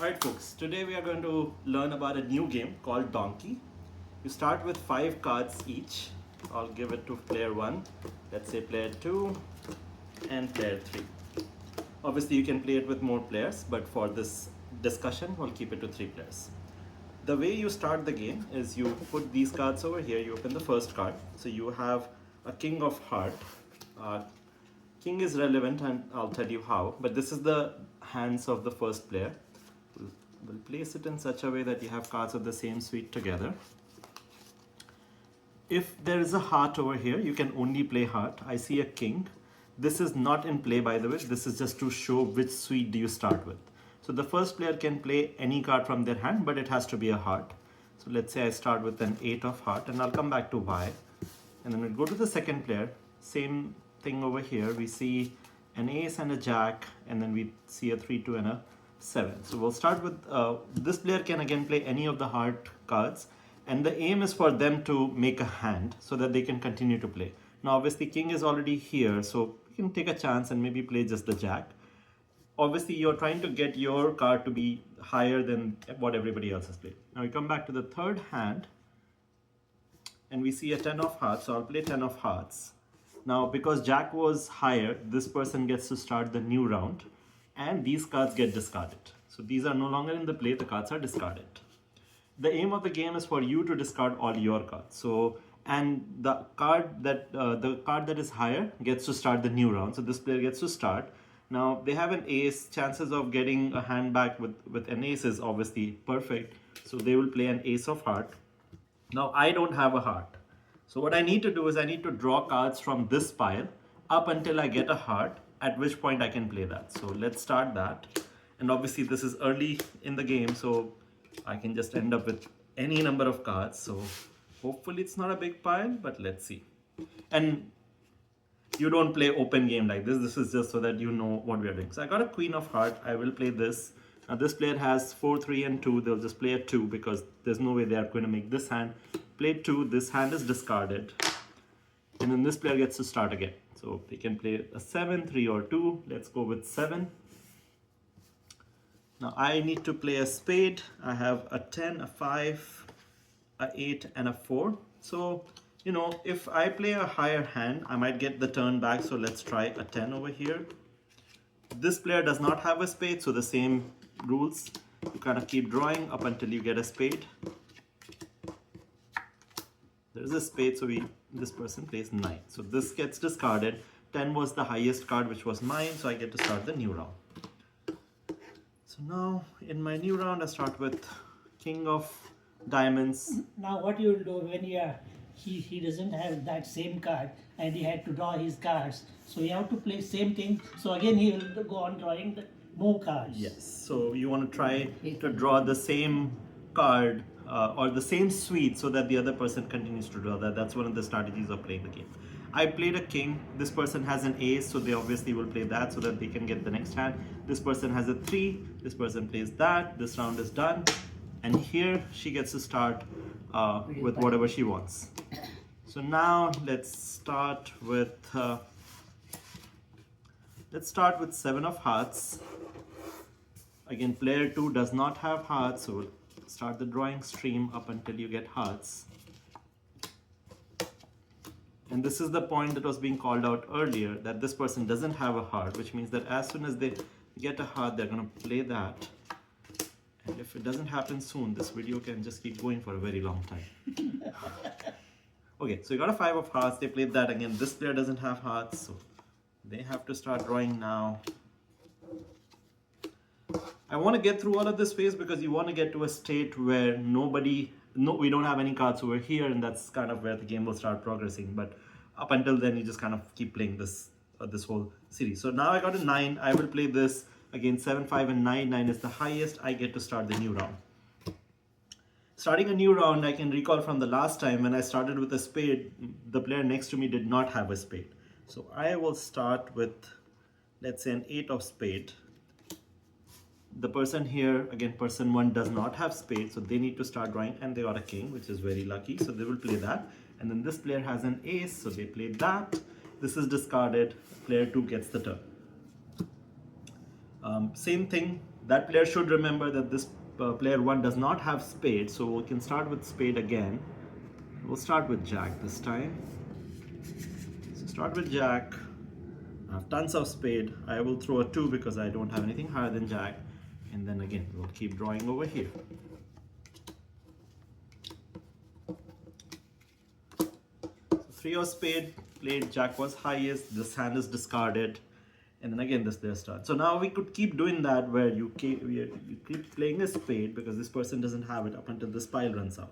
Alright folks, today we are going to learn about a new game called Donkey. You start with 5 cards each. I'll give it to player 1, let's say player 2 and player 3. Obviously you can play it with more players, but for this discussion we'll keep it to 3 players. The way you start the game is you put these cards over here, you open the first card. So you have a King of Heart. King is relevant and I'll tell you how, but this is the hands of the first player. We'll place it in such a way that you have cards of the same suite together. If there is a heart over here, you can only play heart. I see a king. This is not in play, by the way. This is just to show which suite do you start with. So the first player can play any card from their hand, but it has to be a heart. So let's say I start with an 8 of heart, and I'll come back to Y. And then we'll go to the second player. Same thing over here. We see an ace and a jack, and then we see a 3-2 and a 7. So we'll start with this player can again play any of the heart cards, and the aim is for them to make a hand so that they can continue to play. Now obviously king is already here, so you can take a chance and maybe play just the jack. Obviously you're trying to get your card to be higher than what everybody else has played. Now we come back to the third hand and we see a 10 of hearts, so I'll play 10 of hearts. Now because jack was higher, this person gets to start the new round and these cards get discarded. So these are no longer in the play, the cards are discarded. The aim of the game is for you to discard all your cards. So, and the card that is higher gets to start the new round. So this player gets to start. Now they have an ace, chances of getting a hand back with an ace is obviously perfect. So they will play an ace of heart. Now I don't have a heart. So what I need to do is I need to draw cards from this pile up until I get a heart, at which point I can play that. So let's start that. And obviously this is early in the game, so I can just end up with any number of cards. So hopefully it's not a big pile, but let's see. And you don't play open game like this. This is just so that you know what we are doing. So I got a queen of heart. I will play this. Now this player has 4, 3 and 2. They'll just play a 2 because there's no way they are going to make this hand. Play 2. This hand is discarded. And then this player gets to start again. So they can play a 7, 3 or 2. Let's go with 7. Now I need to play a spade. I have a 10, a 5, a 8 and a 4. So, you know, if I play a higher hand, I might get the turn back. So let's try a 10 over here. This player does not have a spade, so the same rules. You kind of keep drawing up until you get a spade. There's a spade, so this person plays 9. So this gets discarded. 10 was the highest card, which was mine, so I get to start the new round. So now in my new round, I start with king of diamonds. Now what you will do when he doesn't have that same card and he had to draw his cards, so you have to play same thing. So again he will go on drawing more cards. Yes. So you want to try to draw the same card or the same suite so that the other person continues to draw that. That's one of the strategies of playing the game. I played a king. This person has an ace, so they obviously will play that so that they can get the next hand. This person has a 3. This person plays that. This round is done. And here she gets to start with whatever she wants. So now let's start with 7 of hearts. Again, player 2 does not have hearts, so we'll start the drawing stream up until you get hearts. And this is the point that was being called out earlier, that this person doesn't have a heart, which means that as soon as they get a heart, they're going to play that. And if it doesn't happen soon, this video can just keep going for a very long time. Okay, so you got a 5 of hearts. They played that again. This player doesn't have hearts, so they have to start drawing now. I want to get through all of this phase because you want to get to a state where we don't have any cards over here, and that's kind of where the game will start progressing. But up until then, you just kind of keep playing this whole series. So now I got a 9. I will play this again. 7, 5 and 9. 9 is the highest. I get to start the new round. Starting a new round, I can recall from the last time when I started with a spade, the player next to me did not have a spade. So I will start with, let's say, an 8 of spade. The person here, again, person 1 does not have spade, so they need to start drawing, and they got a king, which is very lucky, so they will play that. And then this player has an ace, so they play that. This is discarded. Player 2 gets the turn. Same thing That player should remember that this player 1 does not have spade, so we can start with spade again. We'll start with jack this time. So start with jack. I have tons of spade. I will throw a 2 because I don't have anything higher than jack. And then again, we'll keep drawing over here. So 3 of spade, played, jack was highest, this hand is discarded. And then again this there starts. So now we could keep doing that where you keep playing a spade because this person doesn't have it up until this pile runs out.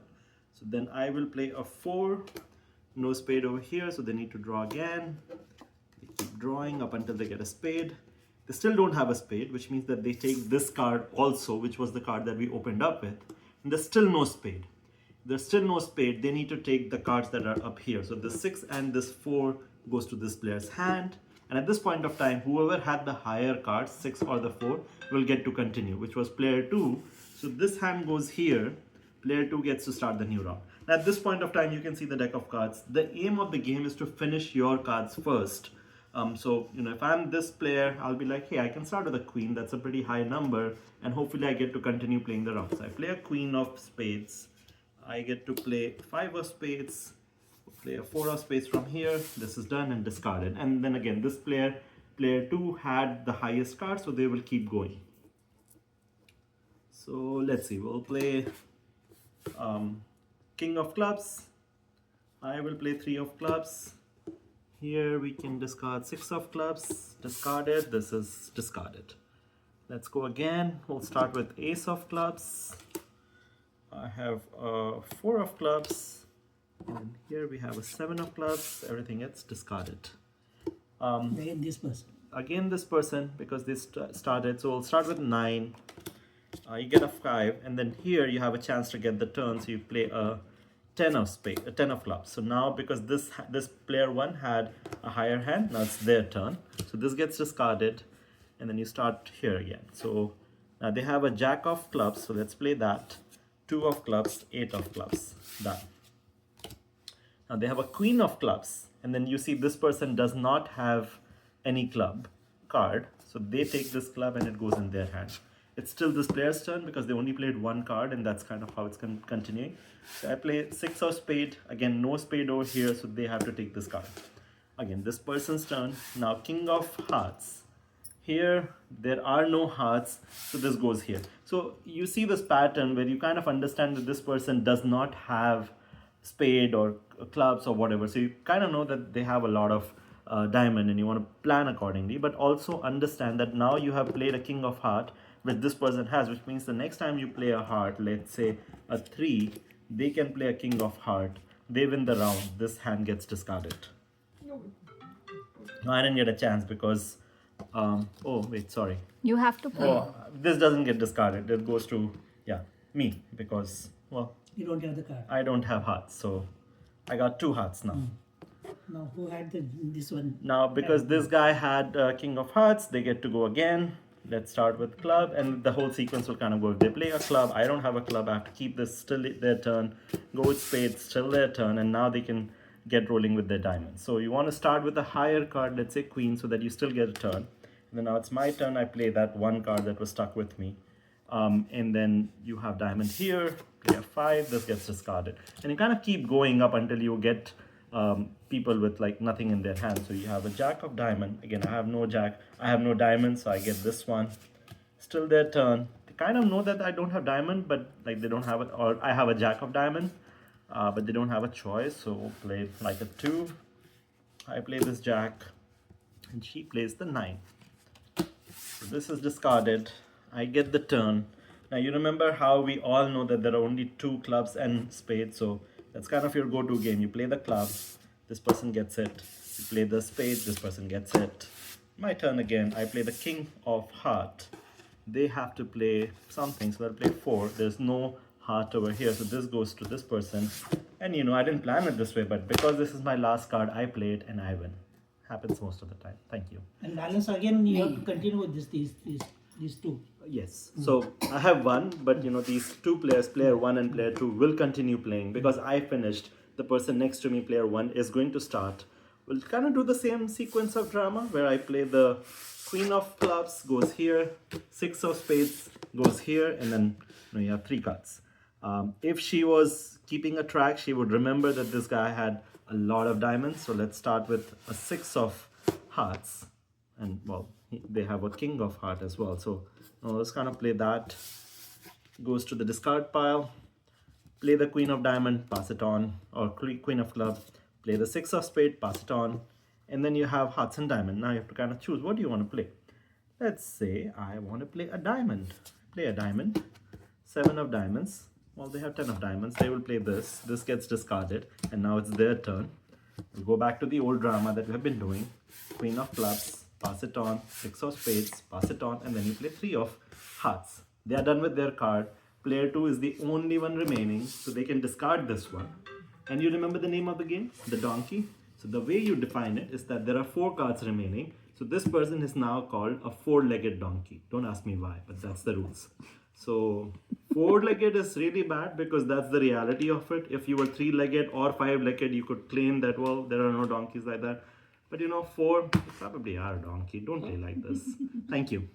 So then I will play a 4, no spade over here, so they need to draw again. They keep drawing up until they get a spade. They still don't have a spade, which means that they take this card also, which was the card that we opened up with. And there's still no spade. There's still no spade, they need to take the cards that are up here. So the 6 and this 4 goes to this player's hand. And at this point of time, whoever had the higher cards, 6 or the 4, will get to continue, which was player 2. So this hand goes here. Player 2 gets to start the new round. Now at this point of time, you can see the deck of cards. The aim of the game is to finish your cards first. So, if I'm this player, I'll be like, hey, I can start with a queen. That's a pretty high number. And hopefully I get to continue playing the round. So I play a queen of spades. I get to play 5 of spades. Play a 4 of spades from here. This is done and discarded. And then again, this player 2 had the highest card, so they will keep going. So let's see, we'll play king of clubs. I will play 3 of clubs. Here we can discard 6 of clubs. Discarded. This is discarded. Let's go again. We'll start with ace of clubs. I have 4 of clubs. And here we have a 7 of clubs. Everything gets discarded. Again this person. Again this person, because they started. So we'll start with 9. You get a 5, and then here you have a chance to get the turn. So you play a 10 of spade, a 10 of clubs. So now because this player 1 had a higher hand, now it's their turn. So this gets discarded, and then you start here again. So now they have a jack of clubs. So let's play that. 2 of clubs, 8 of clubs. Done. Now they have a queen of clubs, and then you see this person does not have any club card, so they take this club and it goes in their hand. It's still this player's turn because they only played 1 card, and that's kind of how it's continuing. So I play 6 of spade, again no spade over here, so they have to take this card. Again, this person's turn. Now king of hearts. Here there are no hearts, so this goes here. So you see this pattern where you kind of understand that this person does not have spade or clubs or whatever, so you kind of know that they have a lot of diamond, and you want to plan accordingly, but also understand that now you have played a king of heart, which this person has, which means the next time you play a heart, let's say a 3, they can play a king of heart, they win the round, this hand gets discarded. No, I didn't get a chance because oh wait, sorry, You have to play. this doesn't get discarded, it goes to me, because well, You don't have the card. I don't have hearts, so I got 2 hearts now. Now who had this one? Now because this guy had king of hearts, they get to go again. Let's start with club, and the whole sequence will kind of go. If they play a club, I don't have a club, I have to keep this still their turn. Go with spades, still their turn, and now they can get rolling with their diamonds. So you want to start with a higher card, let's say queen, so that you still get a turn. And then now it's my turn, I play that 1 card that was stuck with me. And then you have diamond here, play a 5, this gets discarded. And you kind of keep going up until you get people with like nothing in their hand. So you have a jack of diamond. Again, I have no jack, I have no diamond, so I get this one. Still their turn. They kind of know that I don't have diamond, but like they don't have it, or I have a jack of diamond, but they don't have a choice. So we'll play like a 2. I play this jack, and she plays the 9. So this is discarded. I get the turn. Now you remember how we all know that there are only 2 clubs and spades, so that's kind of your go-to game. You play the club, this person gets it. You play the spade, this person gets it. My turn again. I play the king of heart. They have to play something, so I'll play 4. There's no heart over here, so this goes to this person. And I didn't plan it this way, but because this is my last card, I play it and I win. Happens most of the time. Thank you. And balance again, you have to continue with these 2. Yes. So I have 1, but these 2 players, player 1 and player 2, will continue playing because I finished. The person next to me, player 1, is going to start. We'll kind of do the same sequence of drama where I play the Queen of clubs goes here, 6 of spades goes here, and then you have 3 cards. If she was keeping a track, she would remember that this guy had a lot of diamonds. So let's start with a 6 of hearts. And well, they have a king of heart as well. So let's kind of play that. Goes to the discard pile. Play the queen of diamond, pass it on, or queen of club. Play the 6 of spade, pass it on. And then you have hearts and diamond. Now you have to kind of choose, what do you want to play? Let's say I want to play a diamond. Play a diamond. 7 of diamonds. Well, they have 10 of diamonds. They will play this. This gets discarded. And now it's their turn. We'll go back to the old drama that we have been doing. Queen of clubs, pass it on. 6 of spades, pass it on. And then you play 3 of hearts. They are done with their card. Player 2 is the only one remaining, so they can discard this one. And you remember the name of the game? The donkey. So the way you define it is that there are 4 cards remaining. So this person is now called a 4-legged donkey. Don't ask me why, but that's the rules. So 4-legged is really bad because that's the reality of it. If you were 3-legged or 5-legged, you could claim that, well, there are no donkeys like that. But 4, you probably are a donkey. Don't play like this. Thank you.